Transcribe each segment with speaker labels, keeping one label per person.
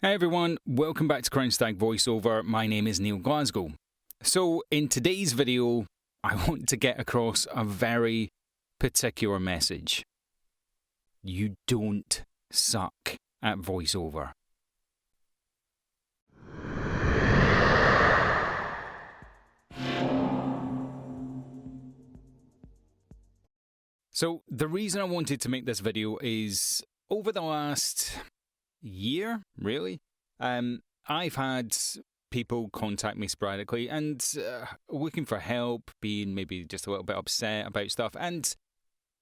Speaker 1: Hey everyone, welcome back to Stag voiceover. My name is Neil Glasgow. So in today's video, I want to get across a very particular message. You don't suck at voiceover. So the reason I wanted to make this video is over the last year, really. I've had people contact me sporadically and looking for help, being maybe just a little bit upset about stuff. And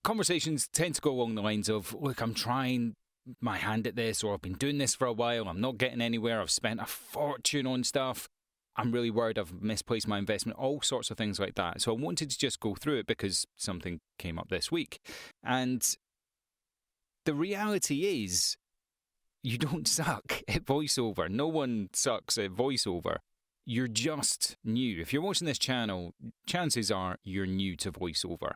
Speaker 1: conversations tend to go along the lines of, look, I'm trying my hand at this, or I've been doing this for a while, I'm not getting anywhere, I've spent a fortune on stuff, I'm really worried I've misplaced my investment, all sorts of things like that. So I wanted to just go through it because something came up this week. And the reality is, you don't suck at voiceover. No one sucks at voiceover. You're just new. If you're watching this channel, chances are you're new to voiceover.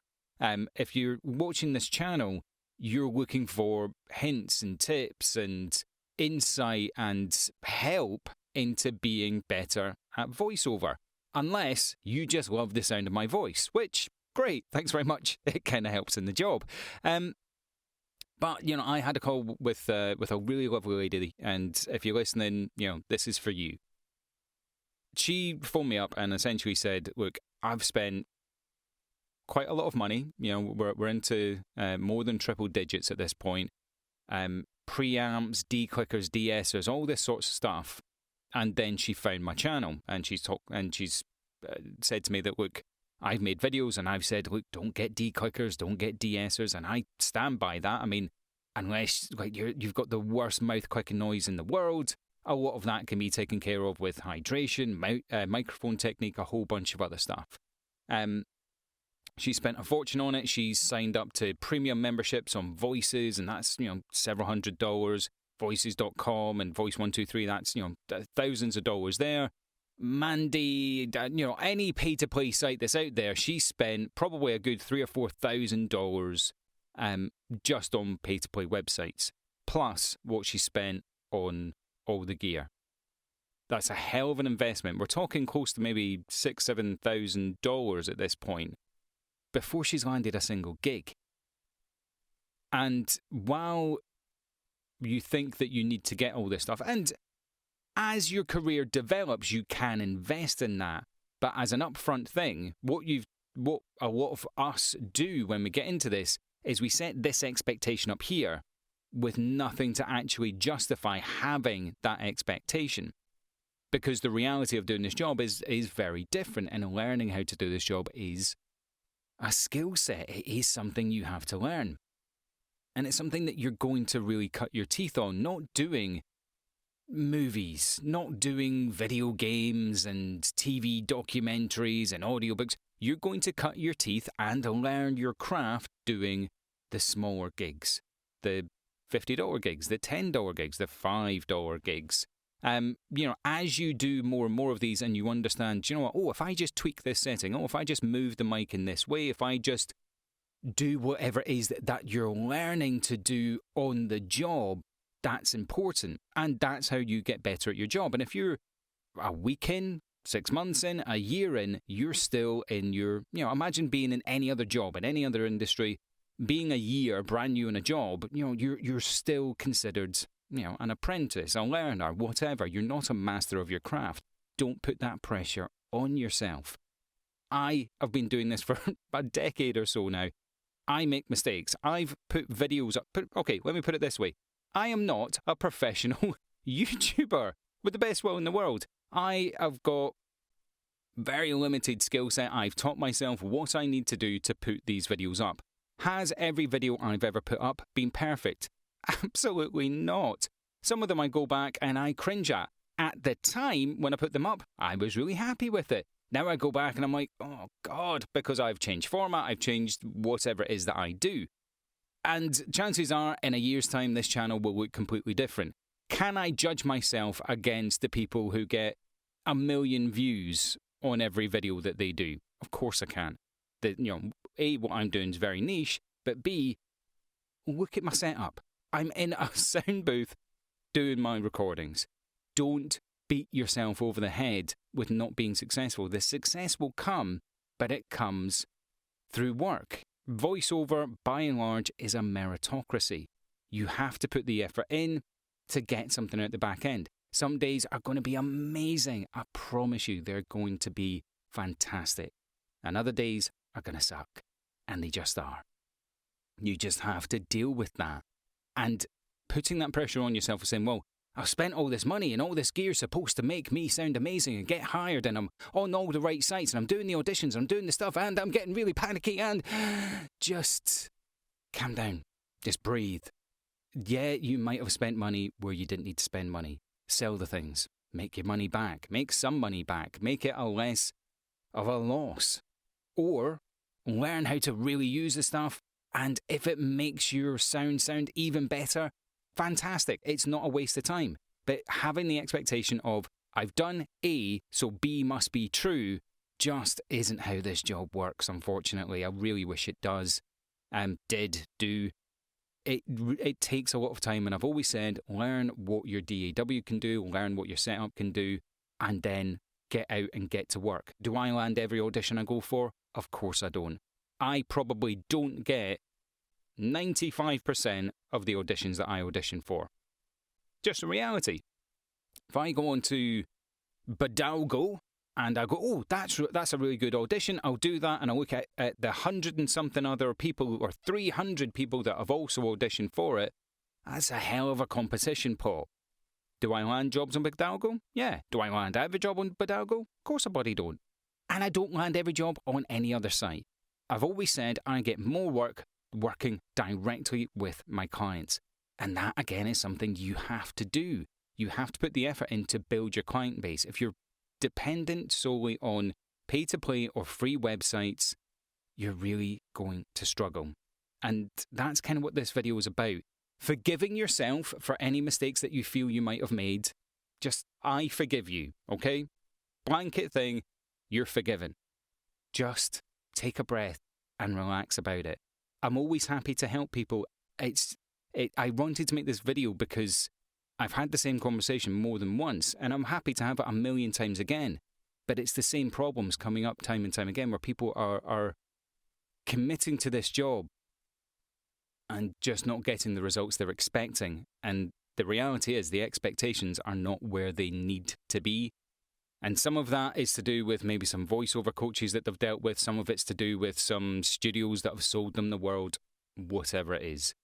Speaker 1: If you're watching this channel, you're looking for hints and tips and insight and help into being better at voiceover. Unless you just love the sound of my voice, which, great, thanks very much. It kind of helps in the job. But, you know, I had a call with a really lovely lady, and if you're listening, you know, this is for you. She phoned me up and essentially said, look, I've spent quite a lot of money. You know, we're into more than triple digits at this point. Preamps, declickers, de-essers, all this sorts of stuff. And then she found my channel, and she's said to me that, look, I've made videos and I've said, look, don't get declickers, don't get de-essers, and I stand by that. I mean, unless like you've got the worst mouth clicking noise in the world, a lot of that can be taken care of with hydration, microphone technique, a whole bunch of other stuff. She spent a fortune on it. She's signed up to premium memberships on Voices, and that's, you know, several $100s. Voices.com and Voice123, that's, you know, thousands of dollars there. Mandy, you know, any pay-to-play site that's out there, she spent probably a good $3,000 or $4,000 just on pay-to-play websites, plus what she spent on all the gear. That's a hell of an investment. We're talking close to maybe $6,000-7,000 at this point before she's landed a single gig. And while you think that you need to get all this stuff, and as your career develops, you can invest in that. But as an upfront thing, what a lot of us do when we get into this is we set this expectation up here with nothing to actually justify having that expectation. Because the reality of doing this job is very different, and learning how to do this job is a skill set. It is something you have to learn. And it's something that you're going to really cut your teeth on, not doing movies, not doing video games and TV documentaries and audiobooks. You're going to cut your teeth and learn your craft doing the smaller gigs, the $50 gigs, the $10 gigs, the $5 gigs. You know, as you do more and more of these and you understand, do you know what, if I just tweak this setting, if I just move the mic in this way, if I just do whatever it is that you're learning to do on the job, that's important. And that's how you get better at your job. And if you're a week in, 6 months in, a year in, you're still in your, you know, imagine being in any other job, in any other industry, being a year brand new in a job, you know, you're still considered, you know, an apprentice, a learner, whatever. You're not a master of your craft. Don't put that pressure on yourself. I have been doing this for a decade or so now. I make mistakes. I've put videos up. Okay, let me put it this way. I am not a professional YouTuber with the best will in the world. I have got very limited skill set. I've taught myself what I need to do to put these videos up. Has every video I've ever put up been perfect? Absolutely not. Some of them I go back and I cringe at. At the time when I put them up, I was really happy with it. Now I go back and I'm like, oh God, because I've changed format, I've changed whatever it is that I do. And chances are, in a year's time, this channel will look completely different. Can I judge myself against the people who get 1 million views on every video that they do? Of course I can. You know, A, what I'm doing is very niche, but B, look at my setup. I'm in a sound booth doing my recordings. Don't beat yourself over the head with not being successful. The success will come, but it comes through work. Voiceover, by and large, is a meritocracy. You have to put the effort in to get something out the back end. Some days are going to be amazing. I promise you, they're going to be fantastic. And other days are going to suck. And they just are. You just have to deal with that. And putting that pressure on yourself and saying, well, I've spent all this money and all this gear supposed to make me sound amazing and get hired, and I'm on all the right sites and I'm doing the auditions and I'm doing the stuff and I'm getting really panicky, and just calm down. Just breathe. Yeah, you might have spent money where you didn't need to spend money. Sell the things. Make your money back. Make some money back. Make it a less of a loss. Or learn how to really use the stuff, and if it makes your sound even better, fantastic. It's not a waste of time. But having the expectation of, I've done A, so B must be true, just isn't how this job works, unfortunately. I really wish it does. Do. It takes a lot of time, and I've always said, learn what your DAW can do, learn what your setup can do, and then get out and get to work. Do I land every audition I go for? Of course I don't. I probably don't get 95% of the auditions that I audition for. Just a reality. If I go on to Badalgo and I go, oh, that's a really good audition, I'll do that, and I'll look at the 100 and something other people, or 300 people that have also auditioned for it, that's a hell of a competition pot. Do I land jobs on Badalgo? Yeah. Do I land every job on Badalgo? Of course I bloody don't. And I don't land every job on any other site. I've always said I get more work working directly with my clients. And that, again, is something you have to do. You have to put the effort in to build your client base. If you're dependent solely on pay-to-play or free websites, you're really going to struggle. And that's kind of what this video is about. Forgiving yourself for any mistakes that you feel you might have made. Just, I forgive you, okay? Blanket thing, you're forgiven. Just take a breath and relax about it. I'm always happy to help people. I wanted to make this video because I've had the same conversation more than once, and I'm happy to have it 1,000,000 times again. But it's the same problems coming up time and time again, where people are committing to this job and just not getting the results they're expecting. And the reality is the expectations are not where they need to be. And some of that is to do with maybe some voiceover coaches that they've dealt with. Some of it's to do with some studios that have sold them the world, whatever it is.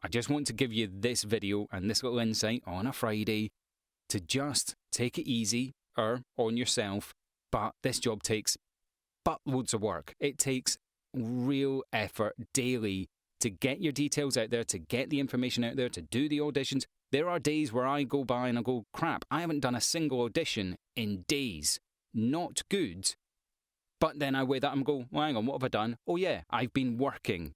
Speaker 1: I just want to give you this video and this little insight on a Friday to just take it easy on yourself. But this job takes buttloads of work. It takes real effort daily to get your details out there, to get the information out there, to do the auditions. There are days where I go by and I go, crap, I haven't done a single audition in days. Not good. But then I weigh that and go, well, hang on, what have I done? Oh yeah, I've been working.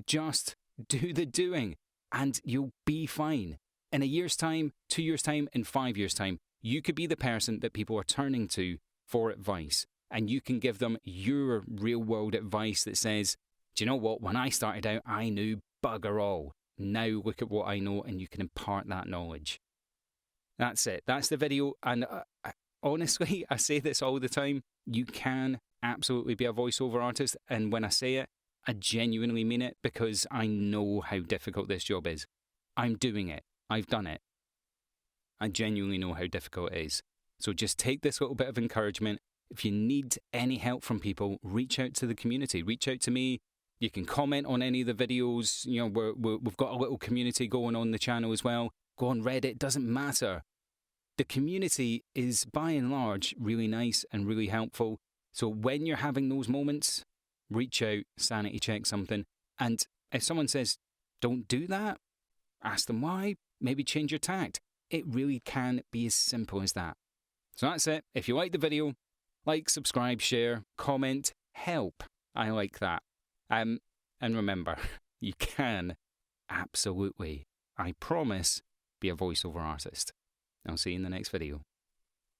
Speaker 1: Just do the doing and you'll be fine. In a year's time, 2 years' time, in 5 years' time, you could be the person that people are turning to for advice. And you can give them your real world advice that says, do you know what? When I started out, I knew bugger all. Now look at what I know, and you can impart that knowledge. That's it. That's the video. And honestly, I say this all the time. You can absolutely be a voiceover artist. And when I say it, I genuinely mean it, because I know how difficult this job is. I'm doing it. I've done it. I genuinely know how difficult it is. So just take this little bit of encouragement. If you need any help from people, reach out to the community. Reach out to me. You can comment on any of the videos. You know, we've got a little community going on the channel as well. Go on Reddit. Doesn't matter. The community is, by and large, really nice and really helpful. So when you're having those moments, reach out, sanity check something. And if someone says, don't do that, ask them why. Maybe change your tact. It really can be as simple as that. So that's it. If you like the video, like, subscribe, share, comment, help. I like that. And remember, you can absolutely, I promise, be a voiceover artist. I'll see you in the next video.